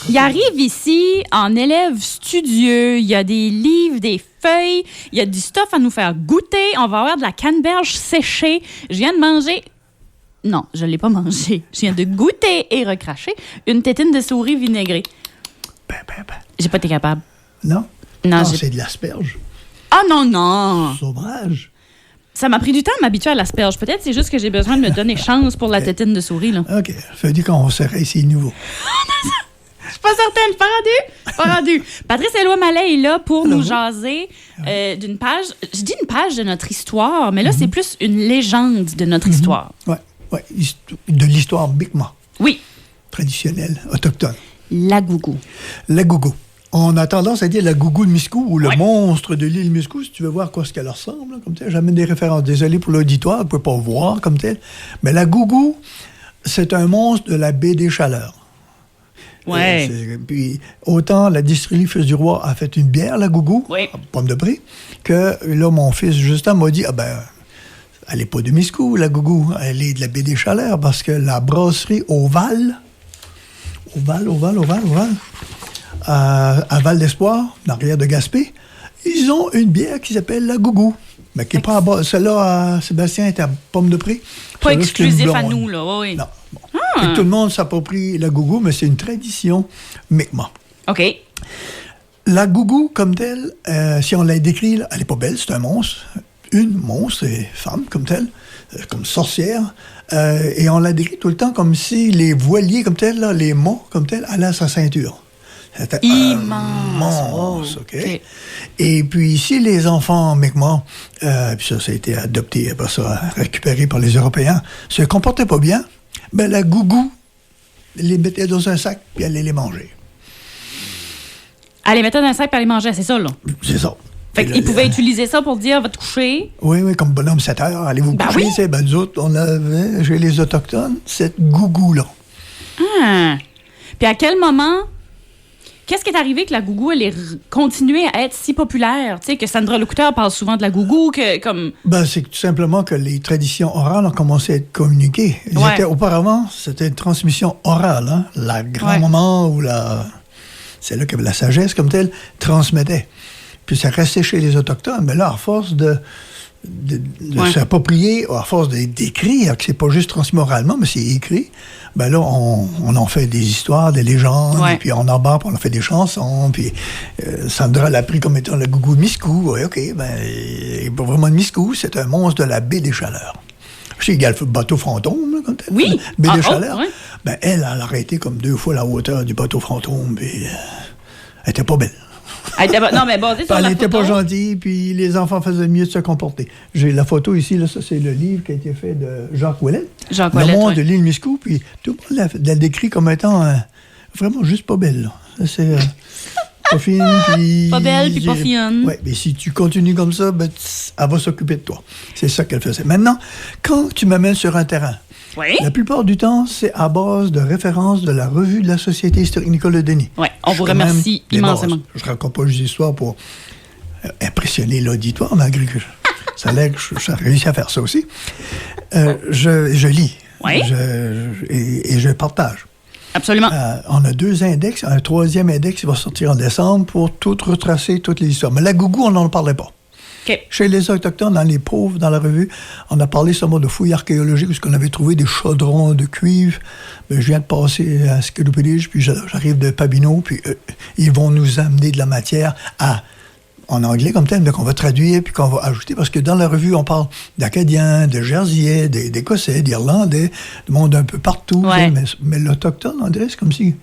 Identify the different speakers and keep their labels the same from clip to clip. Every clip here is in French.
Speaker 1: Il arrive ici en élève studieux. Il y a des livres, des feuilles. Il y a du stuff à nous faire goûter. On va avoir de la canneberge séchée. Je viens de manger... Non, je ne l'ai pas mangée. Je viens de goûter et recracher une tétine de souris vinaigrée.
Speaker 2: Ben.
Speaker 1: J'ai pas été capable.
Speaker 2: Non?
Speaker 1: Non,
Speaker 2: C'est de l'asperge.
Speaker 1: Ah non!
Speaker 2: Sauvage.
Speaker 1: Ça m'a pris du temps à m'habituer à l'asperge. Peut-être c'est juste que j'ai besoin de me donner chance pour la tétine de souris, là.
Speaker 2: OK. Ça veut dire qu'on serait ici nouveau.
Speaker 1: Je suis pas certaine. Pas rendu. Patrice Éloi Mallet est là pour nous jaser d'une page. Je dis une page de notre histoire, mais là, c'est plus une légende de notre histoire.
Speaker 2: Oui. De l'histoire Mi'kmaq.
Speaker 1: Oui.
Speaker 2: Traditionnelle, autochtone.
Speaker 1: La gougou.
Speaker 2: La gougou. On a tendance à dire la gougou de Miscou ou le monstre de l'île Miscou, si tu veux voir à quoi ce qu'elle ressemble, là, comme tel. J'amène des références. Désolé pour l'auditoire, on ne peut pas voir comme tel. Mais la gougou, c'est un monstre de la baie des Chaleurs.
Speaker 1: Ouais.
Speaker 2: Puis, autant la distillerie Fils du Roi a fait une bière, la gougou, à pomme de brie, que là, mon fils Justin m'a dit, elle n'est pas de Miscou, la gougou, elle est de la baie des Chaleurs, parce que la brasserie Oval, à Val d'Espoir, dans l'arrière de Gaspé, ils ont une bière qui s'appelle la gougou. Mais qui n'est pas à bas. Celle-là, à Sébastien, est à pomme de prix.
Speaker 1: Pas exclusif à nous, là, oui.
Speaker 2: Non. Bon. Et tout le monde s'approprie la gougou, mais c'est une tradition Mi'kmaq.
Speaker 1: OK.
Speaker 2: La gougou, comme telle, si on la décrit, là, elle n'est pas belle, c'est un monstre. Une monstre, et femme, comme telle, comme sorcière. Et on la décrit tout le temps comme si les voiliers, comme telle, là, les mâts, comme telle, allaient à sa ceinture. C'était immense, OK? Et puis ici, les enfants Mi'kmaq, puis ça a été adopté, après ça, récupéré par les Européens, se comportaient pas bien, ben la gougou les mettait dans un sac, puis allait les manger.
Speaker 1: Elle les mettait dans un sac, puis elle les mangeait, c'est ça, là?
Speaker 2: C'est ça.
Speaker 1: Fait qu'ils pouvaient utiliser ça pour dire, va te coucher.
Speaker 2: Oui, comme bonhomme 7 heures, allez-vous coucher. Oui. Nous autres, on avait, chez les Autochtones, cette gougou-là.
Speaker 1: Puis à quel moment... Qu'est-ce qui est arrivé que la gougou, elle est continuée à être si populaire? Tu sais, que Sandra Lecouteur parle souvent de la gougou, que comme...
Speaker 2: C'est tout simplement que les traditions orales ont commencé à être communiquées. Auparavant, c'était une transmission orale. Hein? La grand-maman ou c'est là que la sagesse, comme telle, transmettait. Puis ça restait chez les Autochtones. Mais là, à force de s'approprier, à force d'écrire, que c'est pas juste transmis oralement, mais c'est écrit, ben là, on en fait des histoires, des légendes, et puis on embarque, on en fait des chansons, puis Sandra l'a pris comme étant le gougou de Miscou. Oui, OK, il n'est pas vraiment de Miscou, c'est un monstre de la baie des Chaleurs. Je sais, il y a le bateau fantôme, là, comme tel.
Speaker 1: Oui.
Speaker 2: Baie des Chaleurs. Ben, elle aurait été comme 2 fois la hauteur du bateau fantôme, puis elle était pas belle.
Speaker 1: Non, mais basé sur
Speaker 2: elle
Speaker 1: la
Speaker 2: n'était
Speaker 1: photo.
Speaker 2: pas gentille, puis les enfants faisaient mieux de se comporter. J'ai la photo ici, là, ça c'est le livre qui a été fait de Jacques Ouellet. Le monde de l'île Miscou, puis tout le monde l'a décrit comme étant vraiment juste pas belle. Là. C'est pas fine, puis...
Speaker 1: Pas belle, puis pas fine.
Speaker 2: Oui, mais si tu continues comme ça, ben, elle va s'occuper de toi. C'est ça qu'elle faisait. Maintenant, quand tu m'amènes sur un terrain, la plupart du temps, c'est à base de références de la revue de la Société historique Nicolas Denis.
Speaker 1: Oui, on vous remercie immensément.
Speaker 2: Je ne raconte pas juste l'histoire pour impressionner l'auditoire, malgré que ça a l'air que j'ai réussi à faire ça aussi. Je lis et je partage.
Speaker 1: Absolument.
Speaker 2: On a 2 index, un 3e index qui va sortir en décembre pour tout retracer, toutes les histoires. Mais la gougou, on n'en parlait pas.
Speaker 1: Okay.
Speaker 2: Chez les Autochtones, dans les pauvres, dans la revue, on a parlé seulement de fouilles archéologiques parce qu'on avait trouvé des chaudrons de cuivre. Ben, je viens de passer à Scalupédige, puis j'arrive de Pabineau, puis ils vont nous amener de la matière en anglais comme tel, mais qu'on va traduire puis qu'on va ajouter, parce que dans la revue, on parle d'Acadiens, de Jersiais, d'Écossais, d'Irlandais, du monde un peu partout. Mais l'Autochtone, on dirait, c'est comme si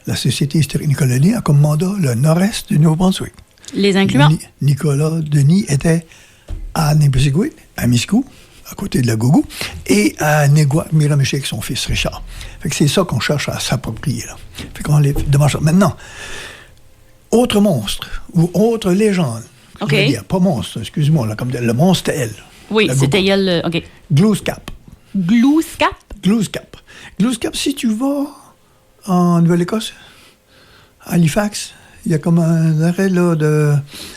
Speaker 2: la Société historique Nicolas Denis a comme mandat le nord-est du Nouveau-Brunswick.
Speaker 1: Les incluant.
Speaker 2: Nicolas Denis était à Nipissiguit, à Miscou, à côté de la gougou, et à Néguac-Miramichi avec son fils Richard. Fait que c'est ça qu'on cherche à s'approprier, là. Fait qu'on les demande. Maintenant, autre monstre, ou autre légende.
Speaker 1: OK.
Speaker 2: Je veux dire, pas monstre, excuse-moi, là, comme le monstre, elle.
Speaker 1: Oui, c'était elle. OK.
Speaker 2: Glooscap.
Speaker 1: Glooscap?
Speaker 2: Glooscap. Glooscap, si tu vas en Nouvelle-Écosse, à Halifax, il y a comme un arrêt là, de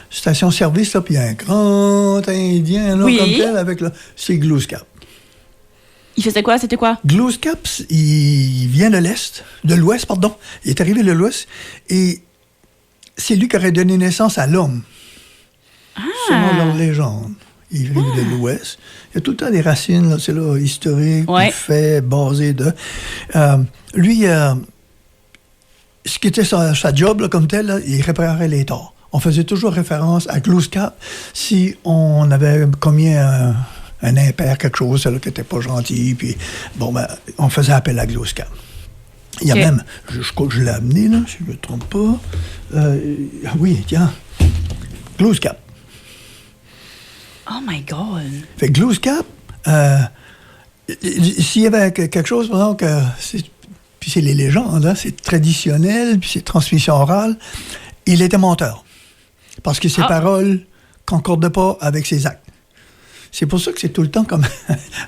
Speaker 2: station-service, puis il y a un grand Indien là, comme tel, avec c'est Glooscap.
Speaker 1: Il faisait quoi? C'était quoi?
Speaker 2: Glooskap, il vient de l'Ouest, pardon. Il est arrivé de l'Ouest et c'est lui qui aurait donné naissance à l'homme. Selon leur légende. Il vient de l'Ouest. Il y a tout le temps des racines, là, c'est là, historiques, faits, basés de... lui, ce qui était sa job là, comme tel, là, il réparait les torts. On faisait toujours référence à Glooskap si on avait commis un impair, quelque chose là, qui n'était pas gentil, puis bon, ben, on faisait appel à Glooskap. Il y a même, je crois que je l'ai amené, là, si je ne me trompe pas. Oui, tiens, Glooskap.
Speaker 1: Oh my God!
Speaker 2: Fait que Glooskap, s'il y avait quelque chose, par exemple, puis c'est les légendes, hein, c'est traditionnel, puis c'est transmission orale, il était menteur. Parce que ses paroles concordaient pas avec ses actes. C'est pour ça que c'est tout le temps comme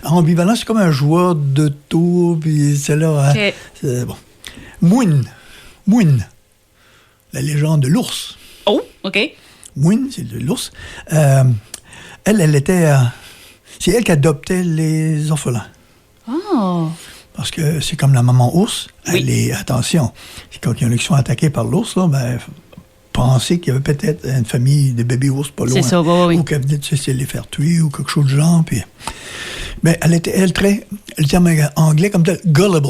Speaker 2: ambivalent, c'est comme un joueur de tour, puis c'est là.
Speaker 1: Okay.
Speaker 2: C'est, bon. Mouine, la légende de l'ours.
Speaker 1: Oh, OK.
Speaker 2: Mouine, c'est de l'ours. Elle était... c'est elle qui adoptait les orphelins.
Speaker 1: Oh!
Speaker 2: Parce que c'est comme la maman ours. Elle est... Attention, quand il y en a qui sont attaqués par l'ours, là, ben, pensez qu'il y avait peut-être une famille de bébés ours pas loin.
Speaker 1: C'est ça, oui.
Speaker 2: Ou qu'elle venait de les faire tuer ou quelque chose de genre. Puis... Mais elle était, le terme anglais comme tel, gullible.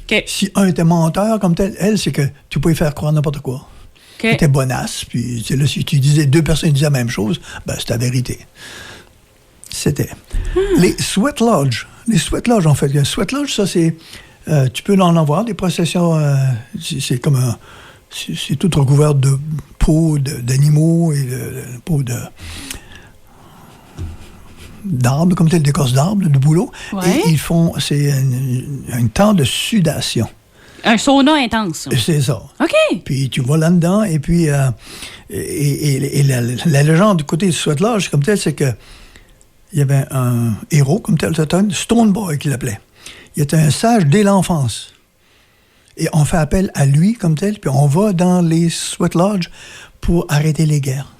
Speaker 1: Okay.
Speaker 2: Si un était menteur comme tel, elle, c'est que tu pouvais faire croire n'importe quoi.
Speaker 1: Okay.
Speaker 2: C'était bonasse, puis là, si tu disais, deux personnes disaient la même chose, ben c'était la vérité. C'était. Les sweat lodge. Les sweat lodge, en fait. Le sweat lodge, ça, c'est... tu peux en avoir, des processions... c'est comme un... C'est tout recouvert de peau d'animaux et de peau d'arbres, comme tel, d'écorce d'arbres, de bouleau.
Speaker 1: Ouais.
Speaker 2: Et ils font... C'est un temps de sudation.
Speaker 1: Un sauna intense.
Speaker 2: C'est ça.
Speaker 1: OK.
Speaker 2: Puis tu vas là-dedans, et puis et la légende du côté du sweat lodge, comme tel, c'est que il y avait un héros, comme tel, Stone Boy, qu'il l'appelait. Il était un sage dès l'enfance. Et on fait appel à lui, comme tel, puis on va dans les sweat lodge pour arrêter les guerres.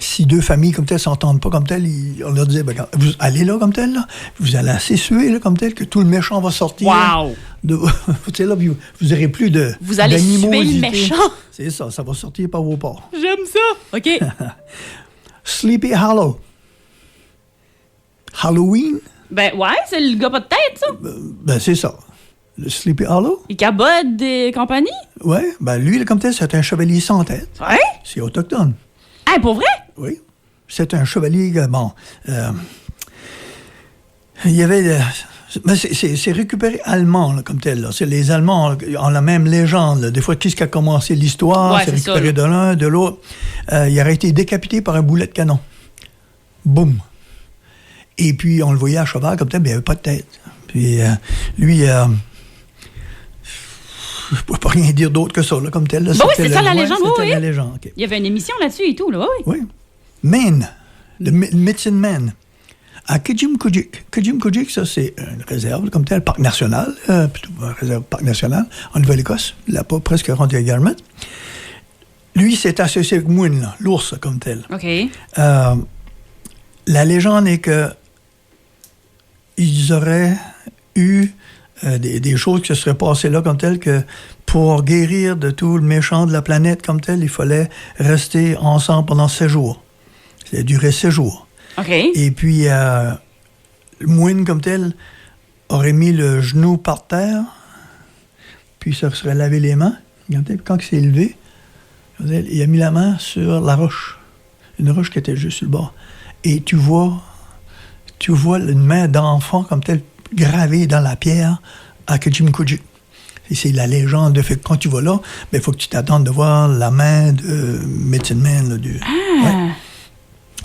Speaker 2: Si deux familles comme telles s'entendent pas comme telles, on leur disait, ben, vous allez là comme tel, là, vous allez assez suer là, comme tel, que tout le méchant va sortir.
Speaker 1: Wow!
Speaker 2: Là, vous n'aurez plus de
Speaker 1: vous allez suer le méchant.
Speaker 2: C'est ça va sortir par vos ports.
Speaker 1: J'aime ça! OK.
Speaker 2: Sleepy Hollow. Halloween?
Speaker 1: Ben ouais, c'est le gars pas de tête, ça.
Speaker 2: Ben c'est ça. Le Sleepy Hollow?
Speaker 1: Il cabode des compagnies?
Speaker 2: Oui, ben lui, comme tel, c'est un chevalier sans tête.
Speaker 1: Ouais?
Speaker 2: C'est autochtone.
Speaker 1: Ah, pour vrai?
Speaker 2: Oui. C'est un chevalier, bon... il y avait... mais c'est récupéré allemand, là, comme tel. Là. C'est les Allemands ont la même légende. Là. Des fois, qui a commencé l'histoire, c'est récupéré de l'un, de l'autre. Il aurait été décapité par un boulet de canon. Boum. Et puis, on le voyait à cheval, comme tel, mais il n'y avait pas de tête. Puis, lui... je ne peux pas rien dire d'autre que ça, là, comme tel. Là,
Speaker 1: oui, c'est ça la légende. Oui,
Speaker 2: la légende. Okay.
Speaker 1: Il y avait une émission là-dessus et tout, là, oui.
Speaker 2: Oui. Maine, le Medicine Man. À Kejimkujik. Kejimkujik, ça, c'est une réserve, comme tel, parc national, plutôt une réserve parc national, en Nouvelle-Écosse, là, pas presque rendu à Yarmouth. Lui, c'est associé avec Mouine, là, l'ours, comme tel.
Speaker 1: OK.
Speaker 2: La légende est que ils auraient eu des choses qui se seraient passées là, comme tel, que pour guérir de tout le méchant de la planète, comme tel, il fallait rester ensemble pendant 7 jours. Ça a duré 7 jours.
Speaker 1: OK.
Speaker 2: Et puis, Mouine, comme tel, aurait mis le genou par terre, puis ça serait lavé les mains. Quand il s'est levé, il a mis la main sur la roche. Une roche qui était juste sur le bord. Et tu vois une main d'enfant, comme tel, gravée dans la pierre à Kejimkujik. Et c'est la légende de fait que quand tu vas là, il faut que tu t'attendes de voir la main de Medicine Man. Là, ouais.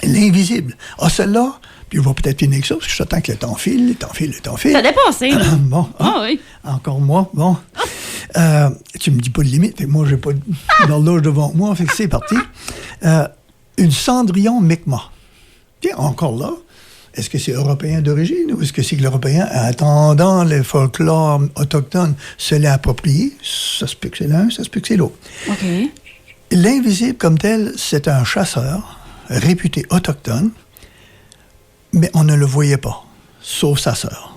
Speaker 2: L'invisible. Ah, celle-là, puis on va peut-être finir avec ça, parce que j'attends que le temps file.
Speaker 1: Ça a dépassé.
Speaker 2: Bon,
Speaker 1: oui.
Speaker 2: Encore moi, bon. Tu me dis pas de limite, fait que moi, j'ai pas d'horloge devant moi, fait que c'est parti. Une Cendrillon Mi'kmaq. Tiens, encore là, est-ce que c'est européen d'origine ou est-ce que c'est que l'Européen, attendant le folklore autochtone, se l'est approprié? Ça se peut que c'est l'un, ça se peut que c'est l'autre.
Speaker 1: OK.
Speaker 2: L'invisible, comme tel, c'est un chasseur réputé autochtone, mais on ne le voyait pas. sauf sa sœur.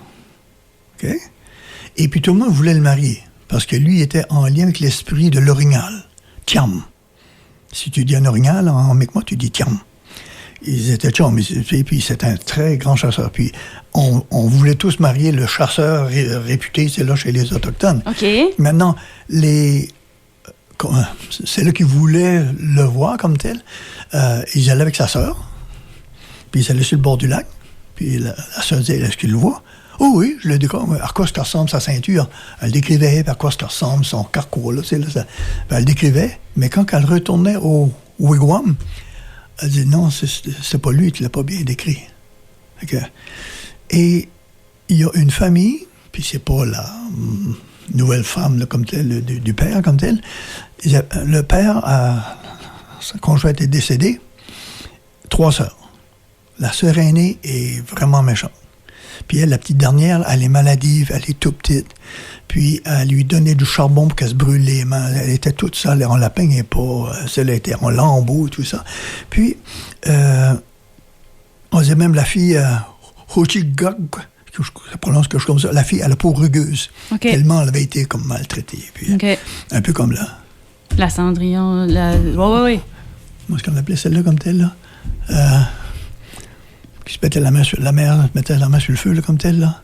Speaker 2: OK? Et puis tout le monde voulait le marier, parce que lui était en lien avec l'esprit de l'orignal. Tiam. Si tu dis un orignal, en Mi'kmaq, tu dis tiam. Ils étaient chums, et puis c'était un très grand chasseur. Puis on voulait tous marier le chasseur réputé, c'est là chez les Autochtones.
Speaker 1: OK.
Speaker 2: Maintenant, c'est là qu'ils voulaient le voir comme tel. Ils allaient avec sa sœur, puis ils allaient sur le bord du lac, puis la sœur disait, est-ce qu'il le voit? Oh oui, je le découvre. À quoi ça ressemble sa ceinture? Elle décrivait à quoi ça ressemble son carquois. Là, elle décrivait, mais quand elle retournait au wigwam, elle dit non, c'est pas lui, tu l'as pas bien décrit. Okay. Et il y a une famille, puis c'est pas la nouvelle femme là, comme telle, du père comme tel. Le père, sa conjointe est décédée, 3 sœurs. La sœur aînée est vraiment méchante. Puis elle, la petite dernière, elle est maladive, elle est toute petite. Puis elle lui donnait du charbon pour qu'elle se brûle les mains. Elle était toute sale, on la peignait pas. Elle était en lambeaux, tout ça. Puis, on disait même la fille Hochigog, ça prononce quelque chose comme ça, la fille à la peau rugueuse.
Speaker 1: Okay.
Speaker 2: Tellement elle avait été comme maltraitée. Puis,
Speaker 1: okay.
Speaker 2: Un peu comme là.
Speaker 1: La Cendrillon, oui.
Speaker 2: Comment est-ce qu'on l'appelait celle-là comme telle, là? Qui se mettait la main sur le feu, là, comme telle, là.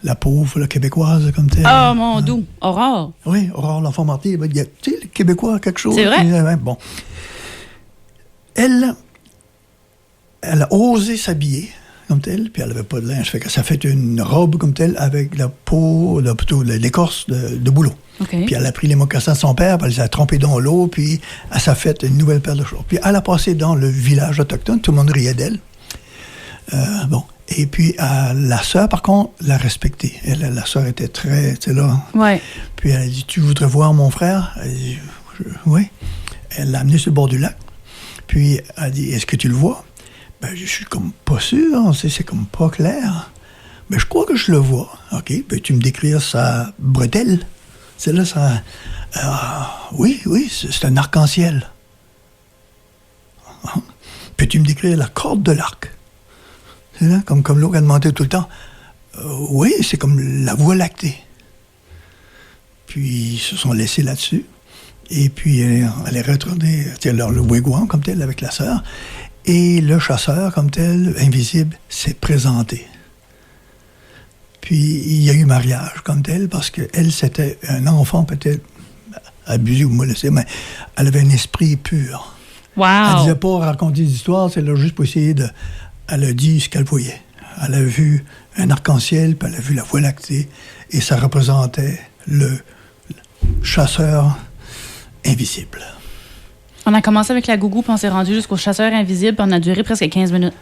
Speaker 2: La pauvre, la québécoise, comme telle.
Speaker 1: Ah, mon doux. Aurore.
Speaker 2: Oui, Aurore, l'enfant martyr. Tu sais, le Québécois, quelque chose.
Speaker 1: C'est vrai?
Speaker 2: Bon. Elle a osé s'habiller, comme telle, puis elle n'avait pas de linge. Ça fait une robe, comme telle, avec la peau, plutôt l'écorce de bouleau.
Speaker 1: Okay.
Speaker 2: Puis elle a pris les mocassins de son père, puis elle les a trempés dans l'eau, puis elle s'est fait une nouvelle paire de chaussures. Puis elle a passé dans le village autochtone, tout le monde riait d'elle. Bon. Et puis, la sœur, par contre, l'a respectée. La sœur était très, tu sais, là.
Speaker 1: Ouais.
Speaker 2: Puis elle a dit, tu voudrais voir mon frère? Elle a dit, oui. Elle l'a amené sur le bord du lac. Puis elle a dit, est-ce que tu le vois? Ben, je suis comme pas sûr, c'est comme pas clair. Mais je crois que je le vois. OK, peux-tu me décrire sa bretelle? C'est là, ça... oui, c'est un arc-en-ciel. Peux-tu me décrire la corde de l'arc? C'est là, comme l'eau a demandé tout le temps. Oui, c'est comme la Voie lactée. Puis, ils se sont laissés là-dessus. Et puis, elle est retournée, le wigwam comme tel, avec la sœur. Et le chasseur, comme tel, invisible, s'est présenté. Puis, il y a eu mariage, comme tel, parce qu'elle, c'était un enfant peut-être abusé ou mal laissé, mais elle avait un esprit pur.
Speaker 1: Wow!
Speaker 2: Elle ne disait pas raconter des histoires, c'est là juste pour essayer de... Elle a dit ce qu'elle voyait. Elle a vu un arc-en-ciel, puis elle a vu la Voie lactée, et ça représentait le chasseur invisible.
Speaker 1: On a commencé avec la gougou, puis on s'est rendu jusqu'au chasseur invisible, puis on a duré presque 15 minutes.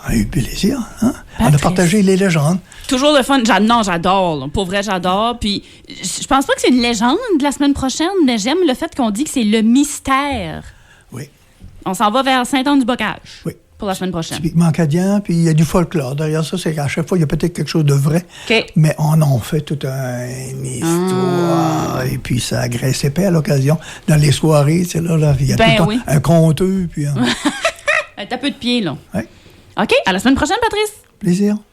Speaker 2: On a eu plaisir, hein? On a partagé les légendes.
Speaker 1: Toujours le fun. J'adore. Là. Pour vrai, j'adore. Puis, je pense pas que c'est une légende de la semaine prochaine, mais j'aime le fait qu'on dit que c'est le mystère.
Speaker 2: Oui.
Speaker 1: On s'en va vers Saint-Anne-du-Bocage.
Speaker 2: Oui.
Speaker 1: Pour la semaine prochaine.
Speaker 2: Typiquement acadien, puis il y a du folklore. Derrière ça, c'est qu'à chaque fois, il y a peut-être quelque chose de vrai,
Speaker 1: okay.
Speaker 2: Mais on en fait toute une histoire, et puis ça agresse épais à l'occasion. Dans les soirées, c'est là, il y a tout le temps un conteur, puis...
Speaker 1: T'as peu de pied, là.
Speaker 2: Oui.
Speaker 1: OK, à la semaine prochaine, Patrice.
Speaker 2: Plaisir.